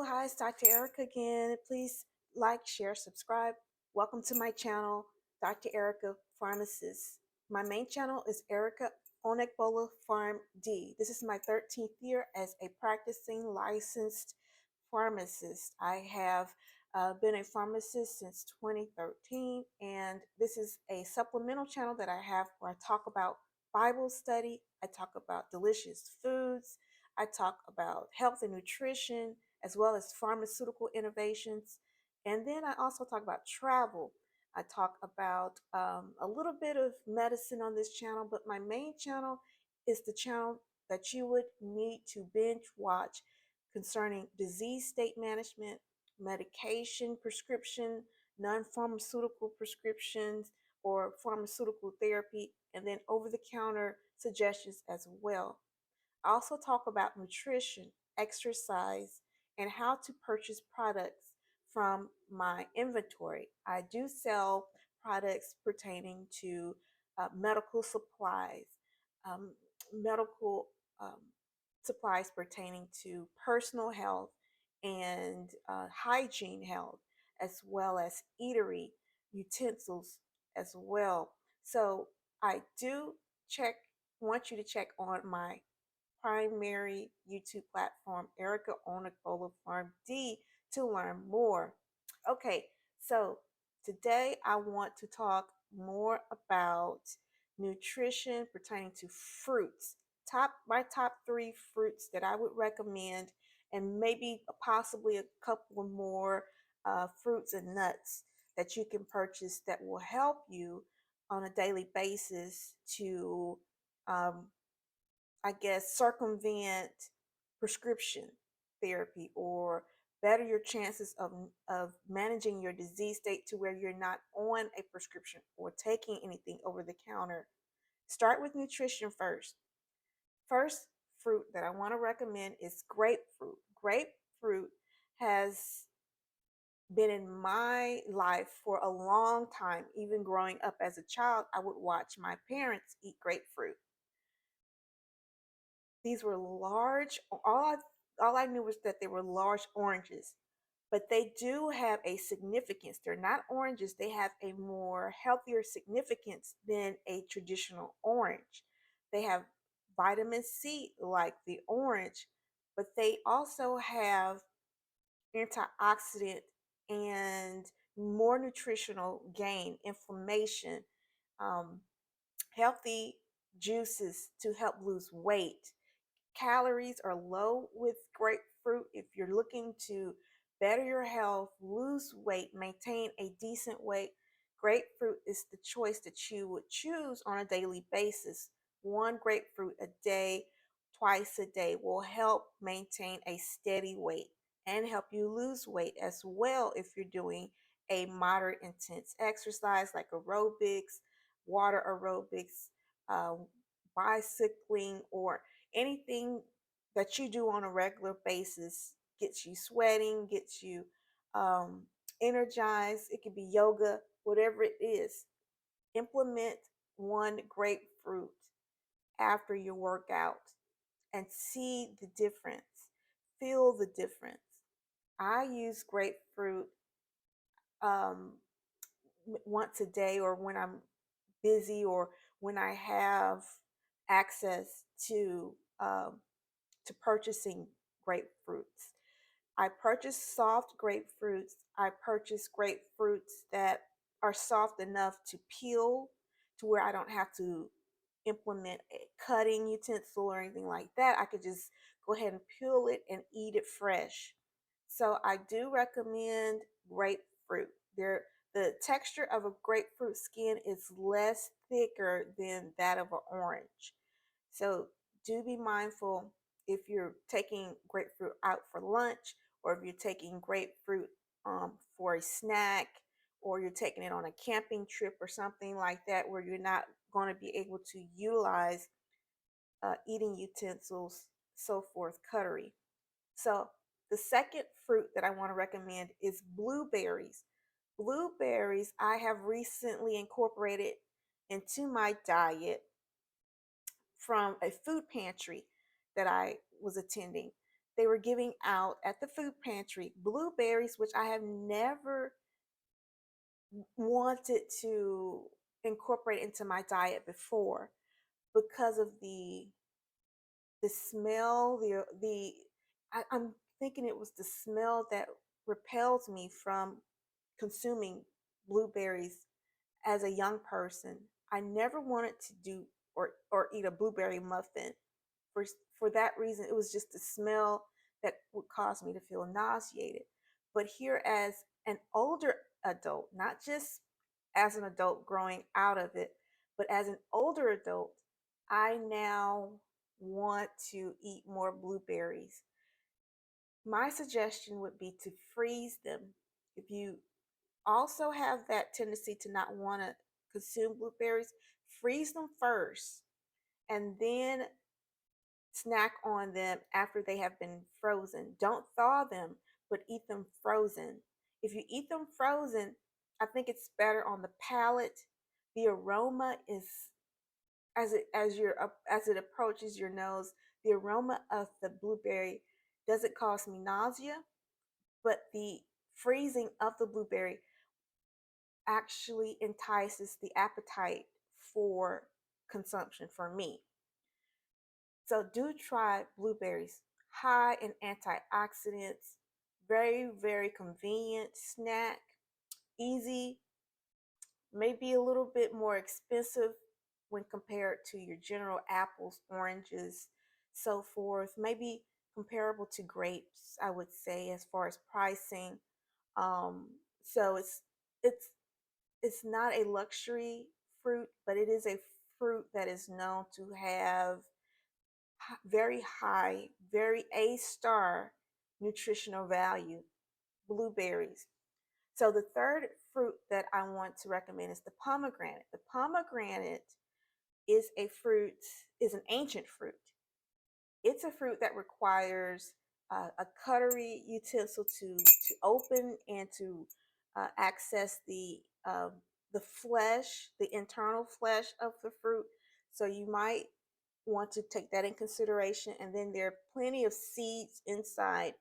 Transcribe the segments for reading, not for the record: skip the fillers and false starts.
Hi, it's Dr. Erica again. Please like, share, subscribe. Welcome to my channel, Dr. Erica Pharmacist. My main channel is Erica OnagbolaPharmD. This is my 13th year as a practicing licensed pharmacist. I have been a pharmacist since 2013, and this is a supplemental channel that I have where I talk about Bible study, I talk about delicious foods, I talk about health and nutrition, as well as pharmaceutical innovations. And then I also talk about travel. I talk about a little bit of medicine on this channel, but my main channel is the channel that you would need to binge watch concerning disease state management, medication prescription, non-pharmaceutical prescriptions, or pharmaceutical therapy, and then over-the-counter suggestions as well. I also talk about nutrition, exercise, and how to purchase products from my inventory. I do sell products pertaining to medical supplies, um, medical supplies pertaining to personal health and hygiene health, as well as eatery utensils as well. So I do check, want you to check on my primary YouTube platform, Erica OnagbolaPharmD, to learn more. Okay, so today I want to talk more about nutrition pertaining to fruits. My top three fruits that I would recommend, and maybe possibly a couple of more fruits and nuts that you can purchase that will help you on a daily basis to um, I guess, circumvent prescription therapy or better your chances of managing your disease state to where you're not on a prescription or taking anything over the counter. Start with nutrition first. First fruit that I want to recommend is grapefruit. Grapefruit has been in my life for a long time. Even growing up as a child, I would watch my parents eat grapefruit. These were large. All I knew was that they were large oranges, but they do have a significance. They're not oranges. They have a more healthier significance than a traditional orange. They have vitamin C like the orange, but they also have antioxidant and more nutritional gain, inflammation, um, healthy juices to help lose weight. Calories are low with grapefruit. If you're looking to better your health, lose weight, maintain a decent weight, grapefruit is the choice that you would choose on a daily basis. One grapefruit a day, twice a day will help maintain a steady weight and help you lose weight as well if you're doing a moderate intense exercise like aerobics, water aerobics, uh, bicycling, or anything that you do on a regular basis gets you sweating, gets you um, energized. It could be yoga, whatever it is. Implement one grapefruit after your workout and see the difference. Feel the difference. I use grapefruit um, once a day, or when I'm busy, or when I have access um, to purchasing grapefruits. I purchase soft grapefruits. I purchase grapefruits that are soft enough to peel to where I don't have to implement a cutting utensil or anything like that. I could just go ahead and peel it and eat it fresh. So I do recommend grapefruit. The texture of a grapefruit skin is less thicker than that of an orange. So do be mindful if you're taking grapefruit out for lunch, or if you're taking grapefruit for a snack, or you're taking it on a camping trip or something like that where you're not going to be able to utilize eating utensils, so forth, cutlery. So the second fruit that I want to recommend is blueberries. Blueberries I have recently incorporated into my diet from a food pantry that I was attending. they were giving out at the food pantry blueberries, which I have never wanted to incorporate into my diet before because of the smell, I'm thinking it was the smell that repels me from consuming blueberries as a young person. I never wanted to do or eat a blueberry muffin. For for that reason, it was just the smell that would cause me to feel nauseated. But here, as an older adult, not just as an adult growing out of it, but as an older adult, I now want to eat more blueberries. My suggestion would be to freeze them. If you also have that tendency to not want to consume blueberries, freeze them first and then snack on them after they have been frozen. Don't thaw them, but eat them frozen. If you eat them frozen, I think it's better on the palate. The aroma is as it approaches your nose, the aroma of the blueberry doesn't cause me nausea, but the freezing of the blueberry actually entices the appetite for consumption for me. So do try blueberries, high in antioxidants, very, very convenient snack, easy, maybe a little bit more expensive when compared to your general apples, oranges, so forth. Maybe comparable to grapes, I would say, as far as pricing. Um, so it's it's not a luxury fruit, but it is a fruit that is known to have very high, very A star nutritional value, blueberries. So the third fruit that I want to recommend is the pomegranate. The pomegranate is a fruit, is an ancient fruit. It's a fruit that requires a cutlery utensil to open and to access the flesh, the internal flesh of the fruit. So you might want to take that in consideration. And then there are plenty of seeds inside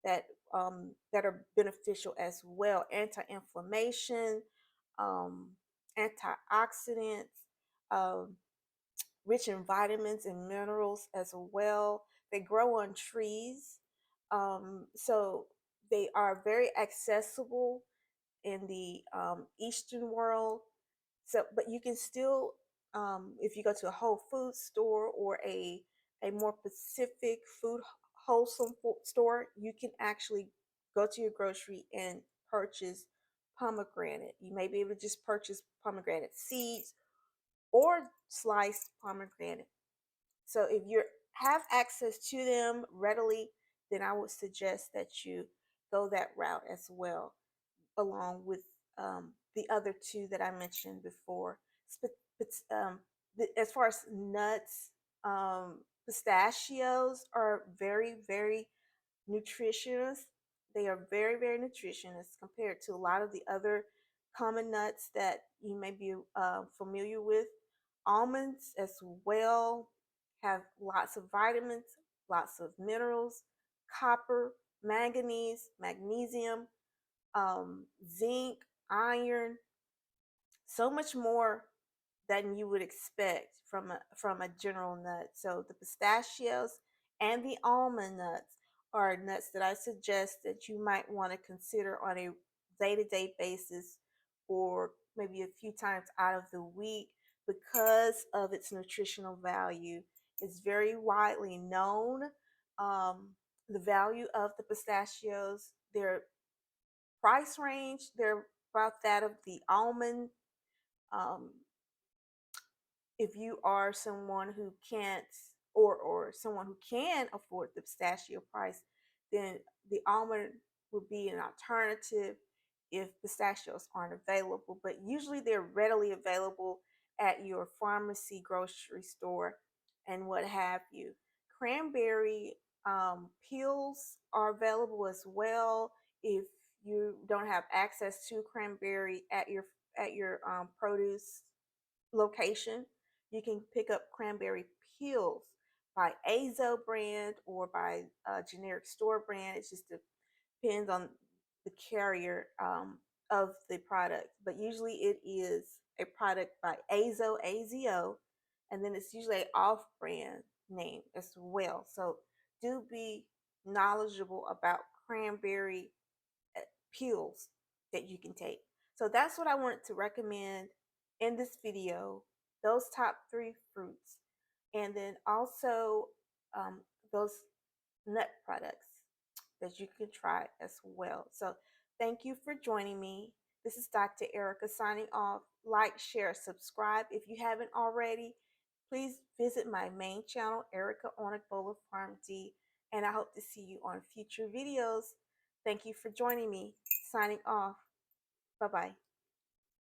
that are beneficial as well. Anti-inflammation, um, antioxidants, um, rich in vitamins and minerals as well. They grow on trees, so they are very accessible in the Eastern world. So, but you can still, if you go to a Whole Foods store or a more Pacific food wholesome store, you can actually go to your grocery and purchase pomegranate. You may be able to just purchase pomegranate seeds or sliced pomegranate. So if you have access to them readily, then I would suggest that you go that route as well, along with the other two that I mentioned before. But, as far as nuts, pistachios are very, very nutritious. They are very, very nutritious compared to a lot of the other common nuts that you may be familiar with. Almonds as well have lots of vitamins, lots of minerals, copper, manganese, magnesium, zinc, iron, so much more than you would expect from a general nut. So the pistachios and the almond nuts are nuts that I suggest that you might want to consider on a day-to-day basis or maybe a few times out of the week because of its nutritional value. It's very widely known. The value of the pistachios, their price range, they're about that of the almond. Um, if you are someone who can't or someone who can afford the pistachio price, then the almond would be an alternative if pistachios aren't available. But usually they're readily available at your pharmacy, grocery store, and what have you. Cranberry peels are available as well if you don't have access to cranberry at your produce location. You can pick up cranberry peels, by Azo brand or by a generic store brand. It just depends on the carrier of the product. But usually it is a product by Azo, AZO, and then it's usually an off brand name as well. So do be knowledgeable about cranberry pills that you can take. So that's what I wanted to recommend in this video, those top 3 fruits, and then also um, those nut products that you can try as well. So thank you for joining me. This is Dr. Erica signing off. Like, share, subscribe if you haven't already. Please visit my main channel, Erica OnagbolaPharmD, and I hope to see you on future videos. Thank you for joining me. Signing off. Bye-bye.